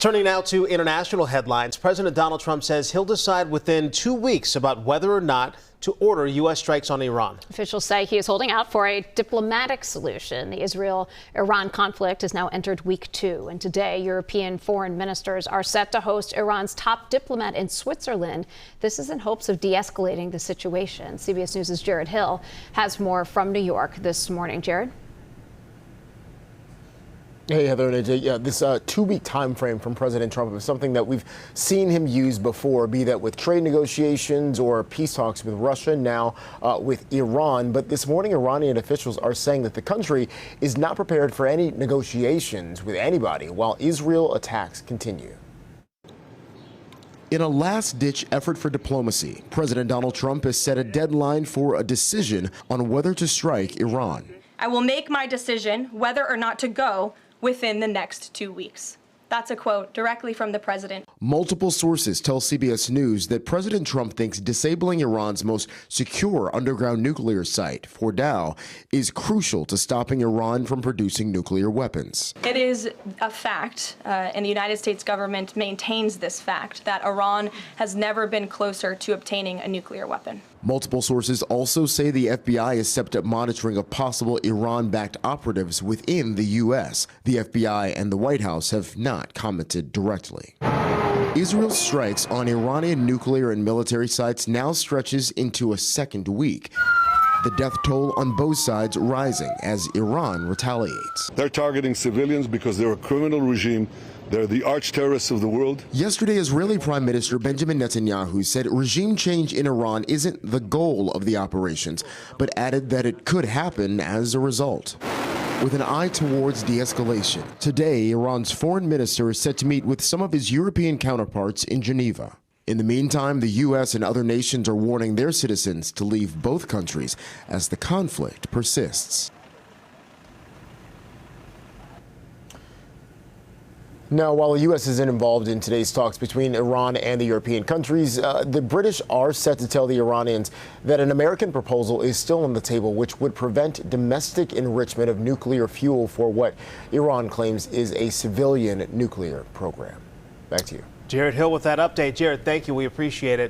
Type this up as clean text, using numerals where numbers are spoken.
Turning now to international headlines, President Donald Trump says he'll decide within 2 weeks about whether or not to order U.S. strikes on Iran. Officials say he is holding out for a diplomatic solution. The Israel-Iran conflict has now entered week 2, and today European foreign ministers are set to host Iran's top diplomat in Switzerland. This is in hopes of de-escalating the situation. CBS News' Jared Hill has more from New York this morning. Jared? Hey, Heather and AJ. Yeah, this 2-week time frame from President Trump is something that we've seen him use before, be that with trade negotiations or peace talks with Russia, now with Iran. But this morning, Iranian officials are saying that the country is not prepared for any negotiations with anybody while Israel attacks continue. In a last-ditch effort for diplomacy, President Donald Trump has set a deadline for a decision on whether to strike Iran. I will make my decision whether or not to go within the next 2 weeks. That's a quote directly from the president. Multiple sources tell CBS News that President Trump thinks disabling Iran's most secure underground nuclear site, Fordow, is crucial to stopping Iran from producing nuclear weapons. It is a fact, and the United States government maintains this fact, that Iran has never been closer to obtaining a nuclear weapon. Multiple sources also say the FBI has stepped up monitoring of possible Iran-backed operatives within the U.S. The FBI and the White House have not commented directly. Israel's strikes on Iranian nuclear and military sites now stretches into a second week. The death toll on both sides rising as Iran retaliates. They're targeting civilians because they're a criminal regime. They're the arch terrorists of the world. Yesterday, Israeli Prime Minister Benjamin Netanyahu said regime change in Iran isn't the goal of the operations, but added that it could happen as a result. With an eye towards de-escalation, today Iran's foreign minister is set to meet with some of his European counterparts in Geneva. In the meantime, the U.S. and other nations are warning their citizens to leave both countries as the conflict persists. Now, while the U.S. isn't involved in today's talks between Iran and the European countries, the British are set to tell the Iranians that an American proposal is still on the table, which would prevent domestic enrichment of nuclear fuel for what Iran claims is a civilian nuclear program. Back to you. Jared Hill with that update. Jared, thank you. We appreciate it.